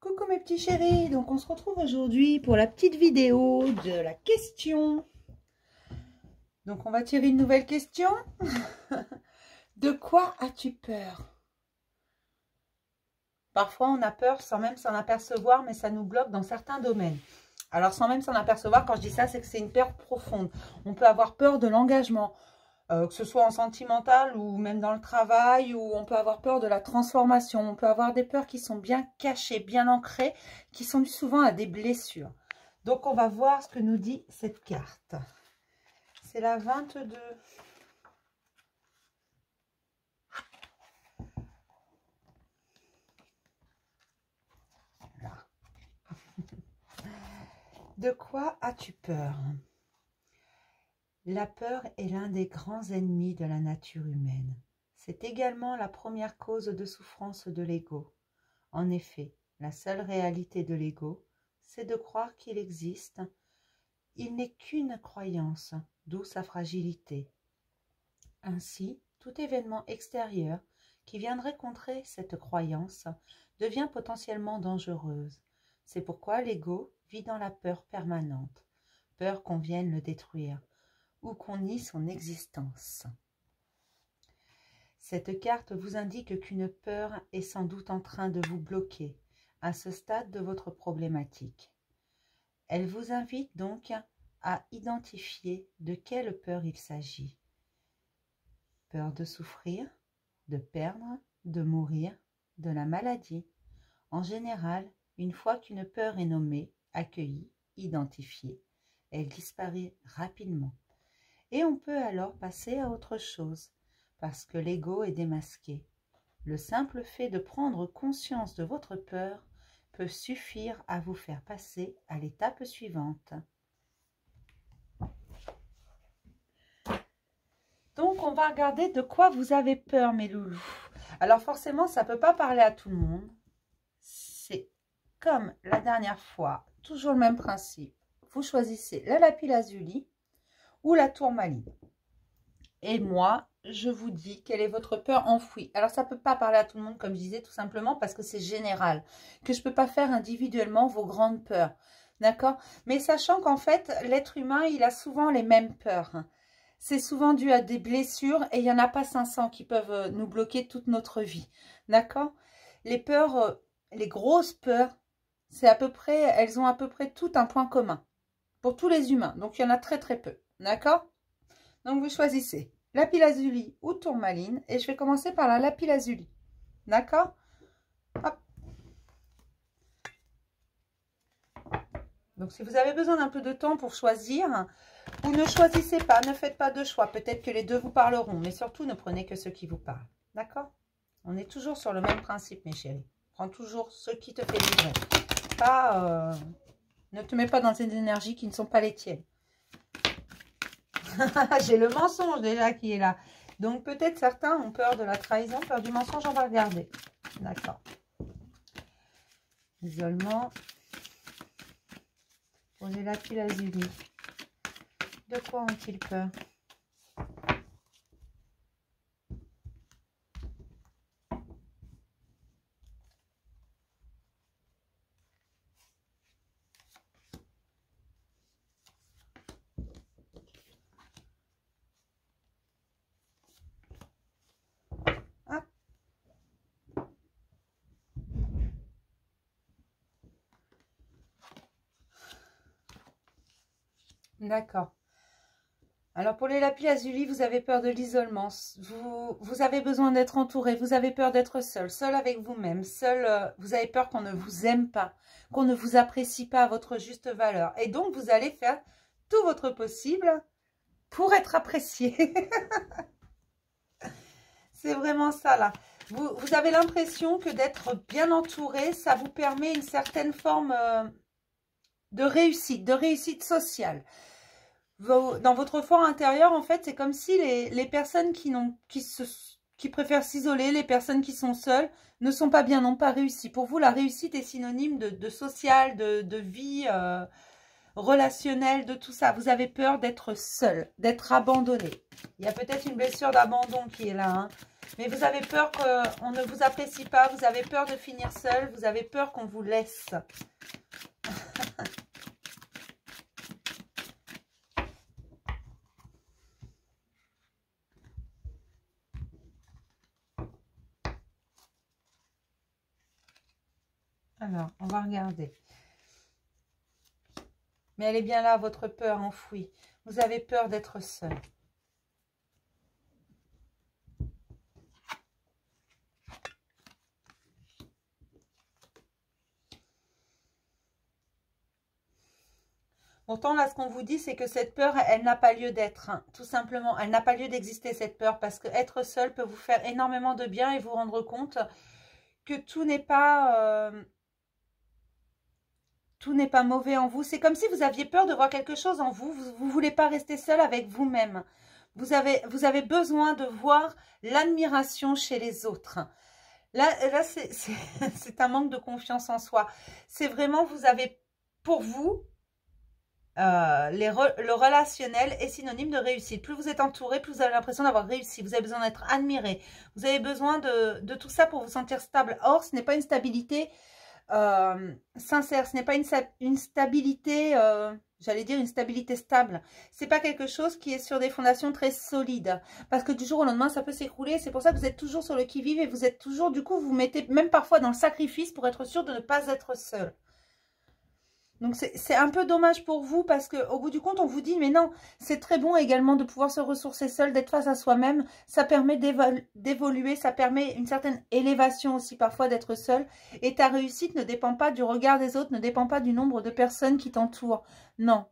Coucou mes petits chéris, donc on se retrouve aujourd'hui pour la petite vidéo de la question. Donc on va tirer une nouvelle question. De quoi as-tu peur? Parfois on a peur sans même s'en apercevoir, mais ça nous bloque dans certains domaines. Alors sans même s'en apercevoir, quand je dis ça, c'est que c'est une peur profonde. On peut avoir peur de l'engagement, que ce soit en sentimental ou même dans le travail, ou on peut avoir peur de la transformation. On peut avoir des peurs qui sont bien cachées, bien ancrées, qui sont dues souvent à des blessures. Donc on va voir ce que nous dit cette carte. C'est la 22. Là. De quoi as-tu peur? La peur est l'un des grands ennemis de la nature humaine. C'est également la première cause de souffrance de l'ego. En effet, la seule réalité de l'ego, c'est de croire qu'il existe. Il n'est qu'une croyance, d'où sa fragilité. Ainsi, tout événement extérieur qui viendrait contrer cette croyance devient potentiellement dangereuse. C'est pourquoi l'ego vit dans la peur permanente, peur qu'on vienne le détruire, ou qu'on nie son existence. Cette carte vous indique qu'une peur est sans doute en train de vous bloquer à ce stade de votre problématique. Elle vous invite donc à identifier de quelle peur il s'agit. Peur de souffrir, de perdre, de mourir, de la maladie. En général, une fois qu'une peur est nommée, accueillie, identifiée, elle disparaît rapidement. Et on peut alors passer à autre chose, parce que l'ego est démasqué. Le simple fait de prendre conscience de votre peur peut suffire à vous faire passer à l'étape suivante. Donc, on va regarder de quoi vous avez peur, mes loulous. Alors, forcément, ça ne peut pas parler à tout le monde. C'est comme la dernière fois, toujours le même principe. Vous choisissez la lapis-lazuli ou la tourmaline. Et moi, je vous dis quelle est votre peur enfouie. Alors, ça ne peut pas parler à tout le monde, comme je disais, tout simplement parce que c'est général. Que je ne peux pas faire individuellement vos grandes peurs. D'accord? Mais sachant qu'en fait, l'être humain, il a souvent les mêmes peurs. C'est souvent dû à des blessures et il n'y en a pas 500 qui peuvent nous bloquer toute notre vie. D'accord? Les peurs, les grosses peurs, c'est à peu près, elles ont à peu près tout un point commun. Pour tous les humains. Donc, il y en a très très peu. D'accord? Donc, vous choisissez lapis-lazuli ou tourmaline. Et je vais commencer par la lapis-lazuli. D'accord? Hop. Donc, si vous avez besoin d'un peu de temps pour choisir, vous ne choisissez pas, ne faites pas de choix. Peut-être que les deux vous parleront, mais surtout, ne prenez que ceux qui vous parlent. D'accord? On est toujours sur le même principe, mes chéris. Prends toujours ce qui te fait vibrer. Pas, ne te mets pas dans des énergies qui ne sont pas les tiennes. J'ai le mensonge déjà qui est là. Donc peut-être certains ont peur de la trahison, peur du mensonge, on va regarder. D'accord. Isolement. Pour les lapis-lazuli. De quoi ont-ils peur? D'accord. Alors, pour les lapis-lazuli, vous avez peur de l'isolement. Vous avez besoin d'être entouré. Vous avez peur d'être seul. Seul avec vous-même. Seul, vous avez peur qu'on ne vous aime pas. Qu'on ne vous apprécie pas à votre juste valeur. Et donc, vous allez faire tout votre possible pour être apprécié. C'est vraiment ça, là. Vous avez l'impression que d'être bien entouré, ça vous permet une certaine forme de réussite sociale. Dans votre fort intérieur, en fait, c'est comme si les personnes qui préfèrent s'isoler, les personnes qui sont seules, ne sont pas bien, n'ont pas réussi. Pour vous, la réussite est synonyme de social, de vie relationnelle, de tout ça. Vous avez peur d'être seul, d'être abandonné. Il y a peut-être une blessure d'abandon qui est là. Hein. Mais vous avez peur qu'on ne vous apprécie pas, vous avez peur de finir seul, vous avez peur qu'on vous laisse. Alors, on va regarder. Mais elle est bien là, votre peur enfouie. Vous avez peur d'être seul. Pourtant, là, ce qu'on vous dit, c'est que cette peur, elle n'a pas lieu d'être, hein, tout simplement. Elle n'a pas lieu d'exister, cette peur, parce que être seul peut vous faire énormément de bien et vous rendre compte que tout n'est pas mauvais en vous. C'est comme si vous aviez peur de voir quelque chose en vous. Vous ne voulez pas rester seul avec vous-même. Vous avez besoin de voir l'admiration chez les autres. Là c'est un manque de confiance en soi. C'est vraiment, vous avez, pour vous, le relationnel est synonyme de réussite. Plus vous êtes entouré, plus vous avez l'impression d'avoir réussi. Vous avez besoin d'être admiré. Vous avez besoin de tout ça pour vous sentir stable. Or, ce n'est pas une stabilité sincère. Ce n'est pas une stabilité, j'allais dire une stabilité stable. C'est pas quelque chose qui est sur des fondations très solides. Parce que du jour au lendemain, ça peut s'écrouler. C'est pour ça que vous êtes toujours sur le qui-vive et vous êtes toujours, du coup, vous vous mettez même parfois dans le sacrifice pour être sûr de ne pas être seul. Donc, c'est un peu dommage pour vous parce qu'au bout du compte, on vous dit, mais non, c'est très bon également de pouvoir se ressourcer seul, d'être face à soi-même. Ça permet d'évoluer, ça permet une certaine élévation aussi parfois d'être seul. Et ta réussite ne dépend pas du regard des autres, ne dépend pas du nombre de personnes qui t'entourent. Non.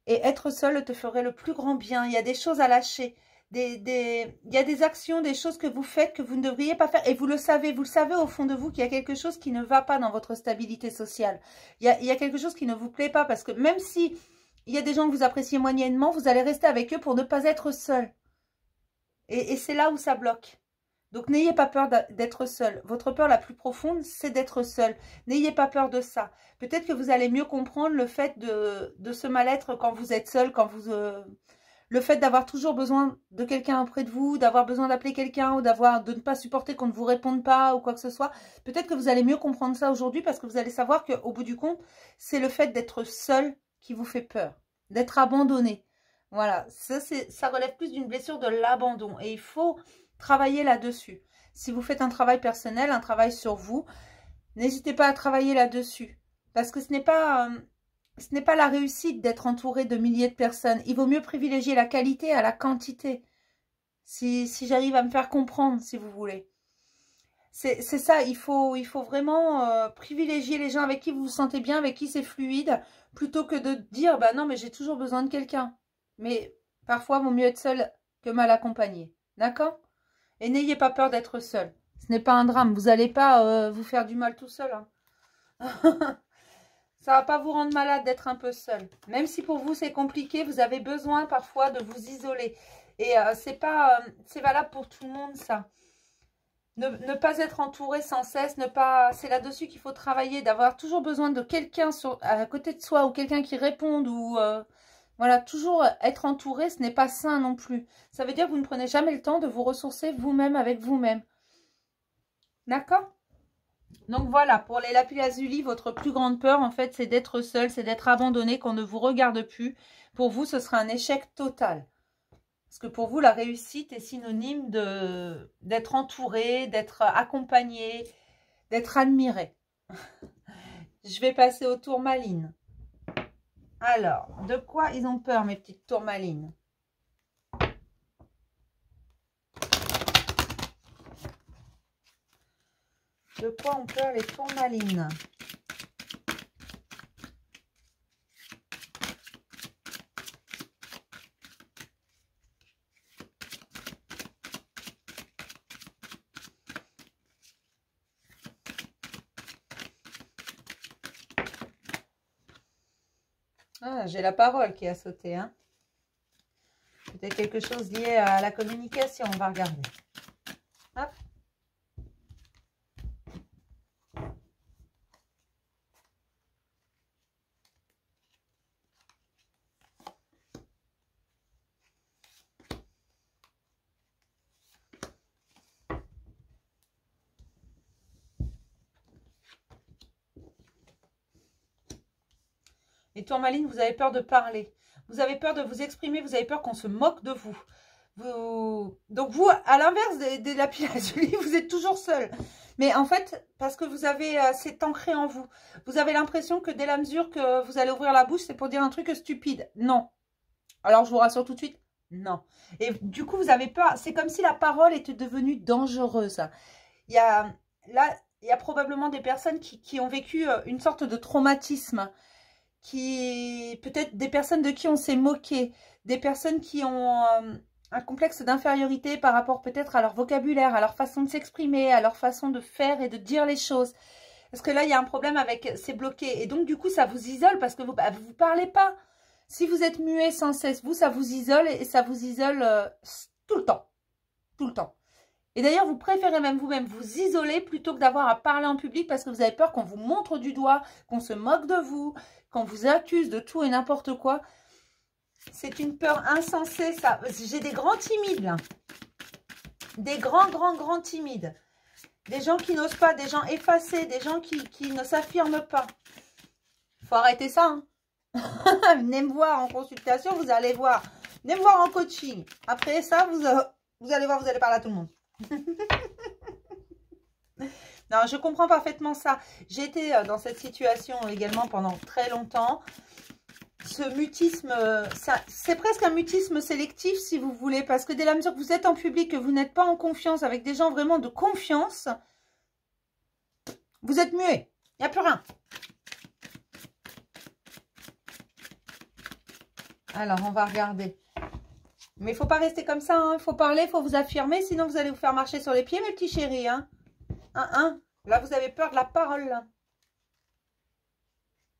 Et être seul te ferait le plus grand bien. Il y a des choses à lâcher. Il y a des actions, des choses que vous faites que vous ne devriez pas faire. Et vous le savez au fond de vous qu'il y a quelque chose qui ne va pas dans votre stabilité sociale. Il y a quelque chose qui ne vous plaît pas parce que même si il y a des gens que vous appréciez moyennement, vous allez rester avec eux pour ne pas être seul. Et c'est là où ça bloque. Donc, n'ayez pas peur d'être seul. Votre peur la plus profonde, c'est d'être seul. N'ayez pas peur de ça. Peut-être que vous allez mieux comprendre le fait de ce mal-être quand vous êtes seul, quand vous... le fait d'avoir toujours besoin de quelqu'un auprès de vous, d'avoir besoin d'appeler quelqu'un ou de ne pas supporter qu'on ne vous réponde pas ou quoi que ce soit. Peut-être que vous allez mieux comprendre ça aujourd'hui parce que vous allez savoir qu'au bout du compte, c'est le fait d'être seul qui vous fait peur, d'être abandonné. Voilà, ça relève plus d'une blessure de l'abandon et il faut travailler là-dessus. Si vous faites un travail personnel, un travail sur vous, n'hésitez pas à travailler là-dessus parce que ce n'est pas la réussite d'être entouré de milliers de personnes. Il vaut mieux privilégier la qualité à la quantité. Si j'arrive à me faire comprendre, si vous voulez. C'est ça, il faut vraiment privilégier les gens avec qui vous vous sentez bien, avec qui c'est fluide, plutôt que de dire, bah non, mais j'ai toujours besoin de quelqu'un. Mais parfois, il vaut mieux être seul que mal accompagné. D'accord? Et n'ayez pas peur d'être seul. Ce n'est pas un drame. Vous n'allez pas vous faire du mal tout seul. Hein. Ça va pas vous rendre malade d'être un peu seul. Même si pour vous c'est compliqué, vous avez besoin parfois de vous isoler. Et c'est valable pour tout le monde ça. Ne pas être entouré sans cesse, c'est là-dessus qu'il faut travailler, d'avoir toujours besoin de quelqu'un à côté de soi ou quelqu'un qui réponde ou voilà, toujours être entouré, ce n'est pas sain non plus. Ça veut dire que vous ne prenez jamais le temps de vous ressourcer vous-même avec vous-même. D'accord ? Donc voilà, pour les lapis-lazuli, votre plus grande peur, en fait, c'est d'être seul, c'est d'être abandonné, qu'on ne vous regarde plus. Pour vous, ce sera un échec total. Parce que pour vous, la réussite est synonyme d'être entouré, d'être accompagné, d'être admiré. Je vais passer aux tourmalines. Alors, de quoi ils ont peur, mes petites tourmalines? De quoi ont peur les tourmalines? Ah, j'ai la parole qui a sauté, hein. Peut-être quelque chose lié à la communication, on va regarder. Hop. Et tourmaline, vous avez peur de parler. Vous avez peur de vous exprimer. Vous avez peur qu'on se moque de vous. Donc vous, à l'inverse des lapis lazuli, vous êtes toujours seul. Mais en fait, parce que vous avez, c'est ancré en vous. Vous avez l'impression que dès la mesure que vous allez ouvrir la bouche, c'est pour dire un truc stupide. Non. Alors je vous rassure tout de suite, non. Et du coup, vous avez peur. C'est comme si la parole était devenue dangereuse. Il y a probablement des personnes qui ont vécu une sorte de traumatisme. Peut-être des personnes de qui on s'est moqué. Des personnes qui ont un complexe d'infériorité par rapport peut-être à leur vocabulaire, à leur façon de s'exprimer, à leur façon de faire et de dire les choses. Parce que là, il y a un problème avec, c'est bloqué. Et donc, du coup, ça vous isole parce que vous ne parlez pas. Si vous êtes muet sans cesse, ça vous isole et ça vous isole tout le temps. Tout le temps. Et d'ailleurs, vous préférez même vous-même vous isoler plutôt que d'avoir à parler en public parce que vous avez peur qu'on vous montre du doigt, qu'on se moque de vous, qu'on vous accuse de tout et n'importe quoi. C'est une peur insensée, ça. J'ai des grands timides, là. Des grands timides. Des gens qui n'osent pas, des gens effacés, des gens qui ne s'affirment pas. Il faut arrêter ça, hein. Venez me voir en consultation, vous allez voir. Venez me voir en coaching. Après ça, vous allez voir, vous allez parler à tout le monde. Non, je comprends parfaitement ça. J'ai été dans cette situation également pendant très longtemps. Ce mutisme, c'est presque un mutisme sélectif si vous voulez, parce que dès la mesure que vous êtes en public, que vous n'êtes pas en confiance avec des gens vraiment de confiance, vous êtes muet. Il n'y a plus rien. Alors, on va regarder. Mais il ne faut pas rester comme ça, hein. Il faut parler, il faut vous affirmer, sinon vous allez vous faire marcher sur les pieds, mes petits chéris. Hein. Là, vous avez peur de la parole, là.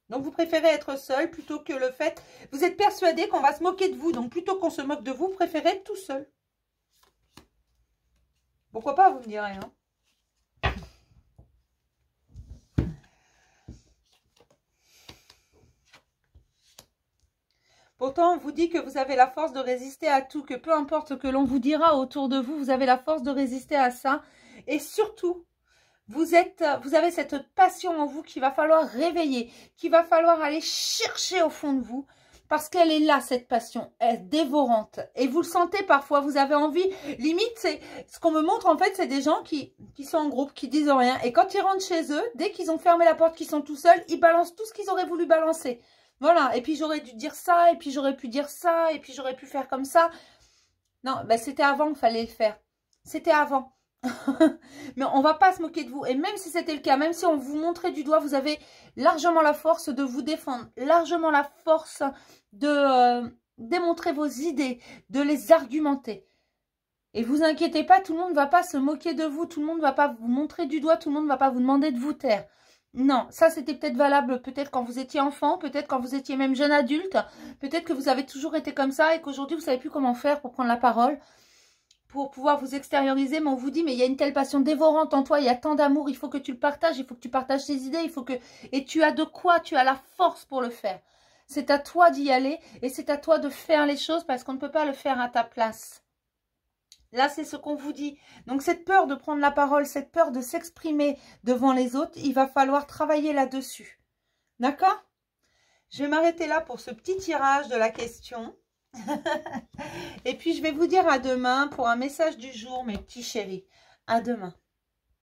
Donc, vous préférez être seul plutôt que le fait... Vous êtes persuadé qu'on va se moquer de vous. Donc, plutôt qu'on se moque de vous, vous préférez être tout seul. Pourquoi pas, vous me direz. Hein. Pourtant, on vous dit que vous avez la force de résister à tout. Que peu importe ce que l'on vous dira autour de vous, vous avez la force de résister à ça. Et surtout... Vous avez cette passion en vous qu'il va falloir réveiller, qu'il va falloir aller chercher au fond de vous, parce qu'elle est là, cette passion, elle est dévorante. Et vous le sentez parfois, vous avez envie, limite, c'est ce qu'on me montre en fait, c'est des gens qui sont en groupe, qui disent rien. Et quand ils rentrent chez eux, dès qu'ils ont fermé la porte, qu'ils sont tout seuls, ils balancent tout ce qu'ils auraient voulu balancer. Voilà, et puis j'aurais dû dire ça, et puis j'aurais pu dire ça, et puis j'aurais pu faire comme ça. Non, ben c'était avant qu'il fallait le faire. C'était avant. Mais on va pas se moquer de vous. Et même si c'était le cas, même si on vous montrait du doigt, vous avez largement la force de vous défendre, largement la force de démontrer vos idées, de les argumenter. Et vous inquiétez pas, tout le monde ne va pas se moquer de vous, tout le monde ne va pas vous montrer du doigt, tout le monde ne va pas vous demander de vous taire. Non, ça c'était peut-être valable peut-être quand vous étiez enfant, peut-être quand vous étiez même jeune adulte, peut-être que vous avez toujours été comme ça et qu'aujourd'hui vous savez plus comment faire pour prendre la parole, pour pouvoir vous extérioriser, mais on vous dit, mais il y a une telle passion dévorante en toi, il y a tant d'amour, il faut que tu le partages, il faut que tu partages tes idées, il faut que... Et tu as de quoi, tu as la force pour le faire. C'est à toi d'y aller et c'est à toi de faire les choses parce qu'on ne peut pas le faire à ta place. Là, c'est ce qu'on vous dit. Donc, cette peur de prendre la parole, cette peur de s'exprimer devant les autres, il va falloir travailler là-dessus. D'accord? Je vais m'arrêter là pour ce petit tirage de la question. Et puis, je vais vous dire à demain pour un message du jour, mes petits chéris. À demain.